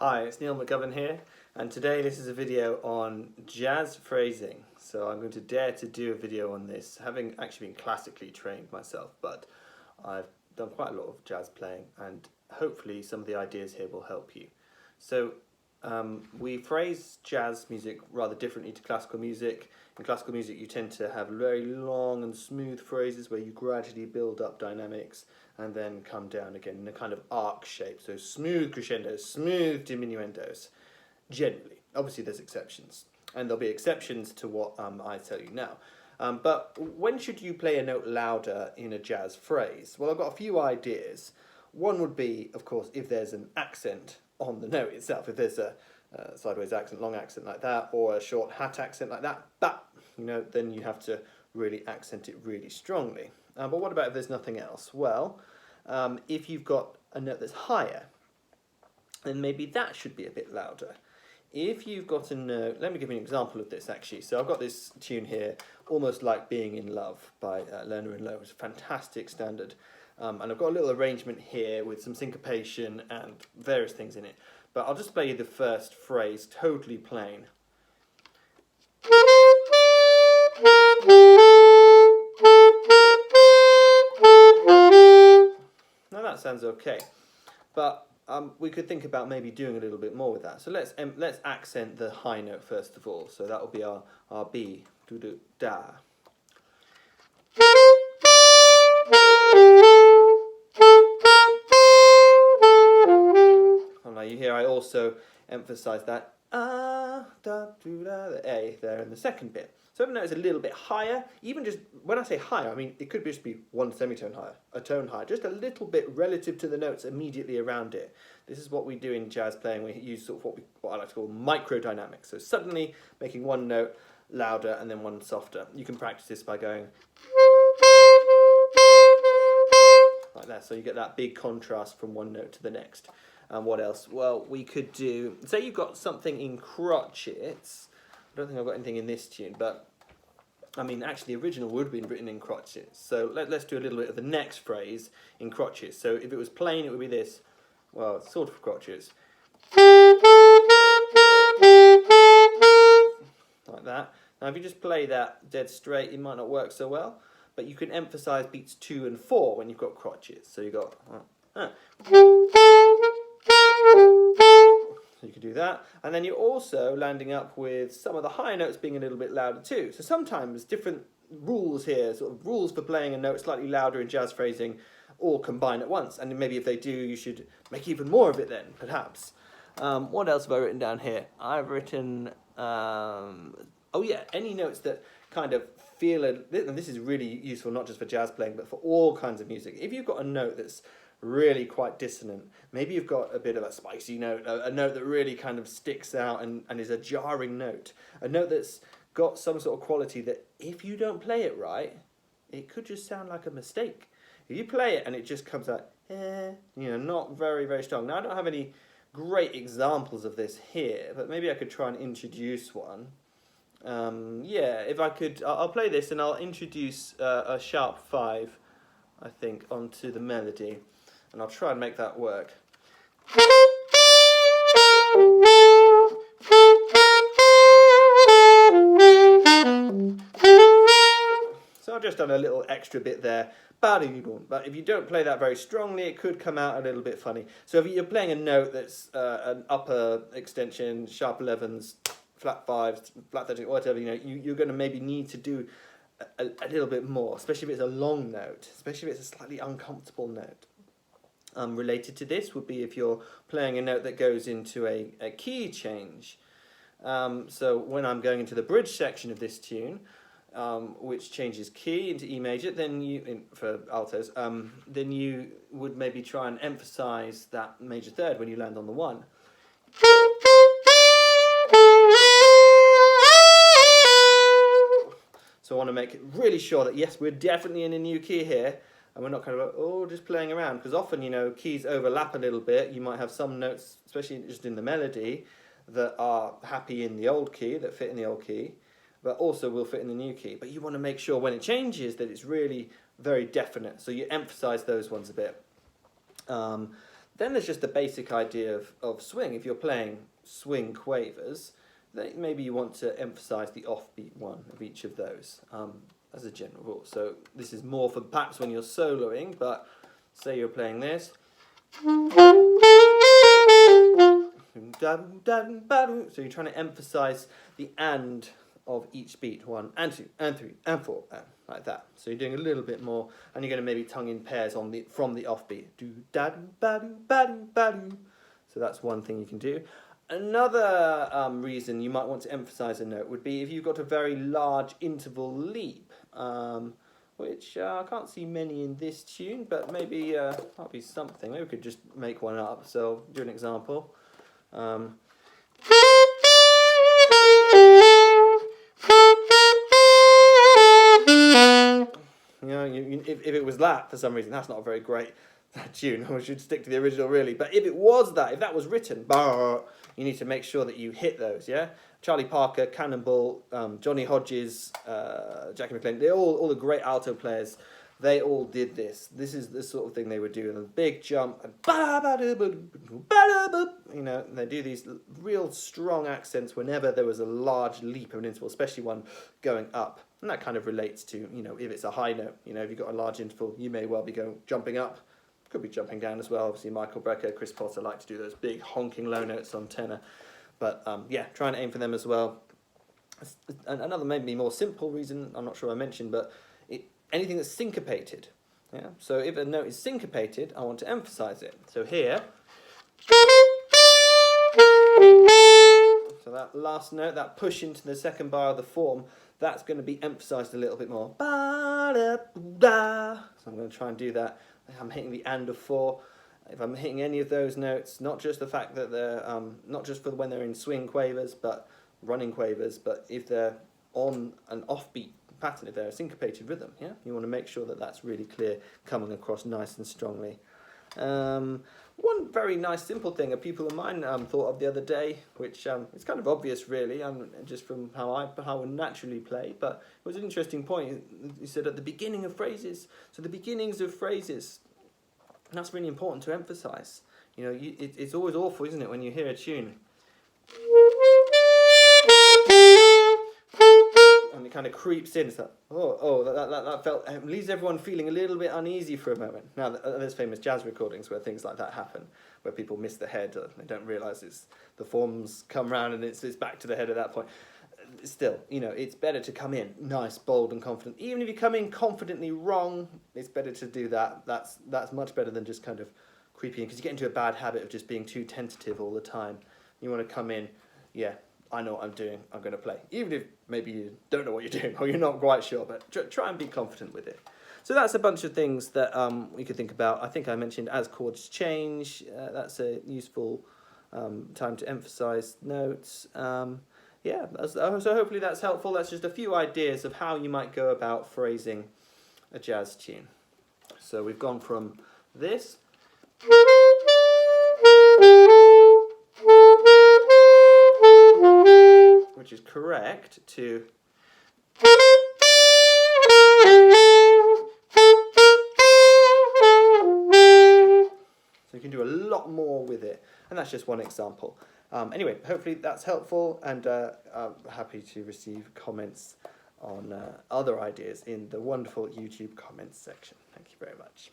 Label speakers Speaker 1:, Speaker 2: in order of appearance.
Speaker 1: Hi, it's Neil McGovern here, and today this is a video on jazz phrasing. So I'm going to dare to do a video on this, having actually been classically trained myself, but I've done quite a lot of jazz playing, and hopefully some of the ideas here will help you. So we phrase jazz music rather differently to classical music. In classical music you tend to have very long and smooth phrases where you gradually build up dynamics and then come down again in a kind of arc shape. So smooth crescendos, smooth diminuendos, generally. Obviously there's exceptions, and there'll be exceptions to what I tell you now. But when should you play a note louder in a jazz phrase? Well, I've got a few ideas. One would be, of course, if there's an accent on the note itself. If there's a sideways accent, long accent like that, or a short hat accent like that, then you have to really accent it really strongly. But what about if there's nothing else? Well, if you've got a note that's higher, then maybe that should be a bit louder. If you've got a note, let me give you an example of this actually. So I've got this tune here, Almost Like Being in Love by Lerner and Lowe. It's a fantastic standard. And I've got a little arrangement here with some syncopation and various things in it. But I'll just play you the first phrase, totally plain. Now that sounds okay. But we could think about maybe doing a little bit more with that. So let's accent the high note first of all. So that will be our B, do da. And now you hear I also emphasise that da do da, the A there in the second bit. So if the note is a little bit higher, even just when I say higher, I mean it could just be one semitone higher, a tone higher, just a little bit relative to the notes immediately around it. This is what we do in jazz playing. We use sort of what I like to call microdynamics. So suddenly making one note louder and then one softer. You can practice this by going like that. So you get that big contrast from one note to the next. And what else? Well, we could do, say you've got something in crotches. I don't think I've got anything in this tune, but I mean, actually, the original would have been written in crotches. So let's do a little bit of the next phrase in crotches. So if it was plain, it would be this. Well, it's sort of crotches. Like that. Now, if you just play that dead straight, it might not work so well. But you can emphasise beats 2 and 4 when you've got crotches. So you've got... So you could do that, and then you're also landing up with some of the higher notes being a little bit louder too. So sometimes different rules here, sort of rules for playing a note slightly louder in jazz phrasing, all combine at once. And maybe if they do, you should make even more of it then, perhaps. What else have I written down here? I've written, any notes that kind of feel, and this is really useful not just for jazz playing, but for all kinds of music. If you've got a note that's really quite dissonant, maybe you've got a bit of a spicy note, a note that really kind of sticks out and is a jarring note, a note that's got some sort of quality that if you don't play it right, it could just sound like a mistake. If you play it and it just comes out, not very, very strong. Now, I don't have any great examples of this here, but maybe I could try and introduce one. If I could, I'll play this and I'll introduce a sharp 5, I think, onto the melody. And I'll try and make that work. So I've just done a little extra bit there. But if you don't play that very strongly, it could come out a little bit funny. So if you're playing a note that's an upper extension, sharp 11s, flat 5s, flat 13s, whatever, you're going to maybe need to do a little bit more, especially if it's a long note, especially if it's a slightly uncomfortable note. Related to this would be if you're playing a note that goes into a key change. So when I'm going into the bridge section of this tune, which changes key into E major, then for altos, then you would maybe try and emphasise that major third when you land on the 1. So I want to make it really sure that yes, we're definitely in a new key here. And we're not kind of just playing around, because often, keys overlap a little bit. You might have some notes, especially just in the melody, that are happy in the old key, that fit in the old key, but also will fit in the new key. But you want to make sure when it changes that it's really very definite. So you emphasize those ones a bit. Then there's just the basic idea of swing. If you're playing swing quavers, then maybe you want to emphasize the offbeat one of each of those as a general rule. So this is more for perhaps when you're soloing, but say you're playing this. So you're trying to emphasize the and of each beat, 1 and 2 and 3 and 4, like that. So you're doing a little bit more, and you're going to maybe tongue in pairs from the offbeat. So that's one thing you can do. Another reason you might want to emphasize a note would be if you've got a very large interval leap, which I can't see many in this tune, but maybe might be something. Maybe we could just make one up. So do an example. If it was that, for some reason, that's not a very great tune. I should stick to the original, really. But if it was that, if that was written, you need to make sure that you hit those, yeah? Charlie Parker, Cannonball, Johnny Hodges, Jackie McLean, they're all the great alto players. They all did this. This is the sort of thing they would do. And a big jump, and they do these real strong accents whenever there was a large leap of an interval, especially one going up. And that kind of relates to, if it's a high note, if you've got a large interval, you may well be jumping up. Could be jumping down as well. Obviously, Michael Brecker, Chris Potter like to do those big honking low notes on tenor. But try and aim for them as well. Another maybe more simple reason, I'm not sure I mentioned, but anything that's syncopated. Yeah. So if a note is syncopated, I want to emphasize it. So here, so that last note, that push into the second bar of the form, that's going to be emphasized a little bit more. So I'm going to try and do that. I'm hitting the and of 4. If I'm hitting any of those notes, not just the fact that they're not just for when they're in swing quavers, but running quavers, but if they're on an offbeat pattern, if they're a syncopated rhythm, yeah, you want to make sure that that's really clear, coming across nice and strongly. One very nice simple thing a pupil of mine thought of the other day, which is kind of obvious really, just from how I naturally play, but it was an interesting point. He said at the beginning of phrases, so the beginnings of phrases, that's really important to emphasize. It's always awful, isn't it, when you hear a tune and it kind of creeps in. It's like, that felt, it leaves everyone feeling a little bit uneasy for a moment. Now, there's famous jazz recordings where things like that happen, where people miss the head, or they don't realise the forms come round and it's back to the head at that point. Still, it's better to come in nice, bold and confident. Even if you come in confidently wrong, it's better to do that. That's much better than just kind of creeping in, because you get into a bad habit of just being too tentative all the time. You want to come in, I know what I'm doing, I'm going to play. Even if maybe you don't know what you're doing or you're not quite sure, but try and be confident with it. So that's a bunch of things that we could think about. I think I mentioned as chords change, that's a useful time to emphasize notes. So hopefully that's helpful. That's just a few ideas of how you might go about phrasing a jazz tune. So we've gone from this, which is correct, to so you can do a lot more with it, and that's just one example. Anyway, hopefully that's helpful, and I'm happy to receive comments on other ideas in the wonderful YouTube comments section. Thank you very much.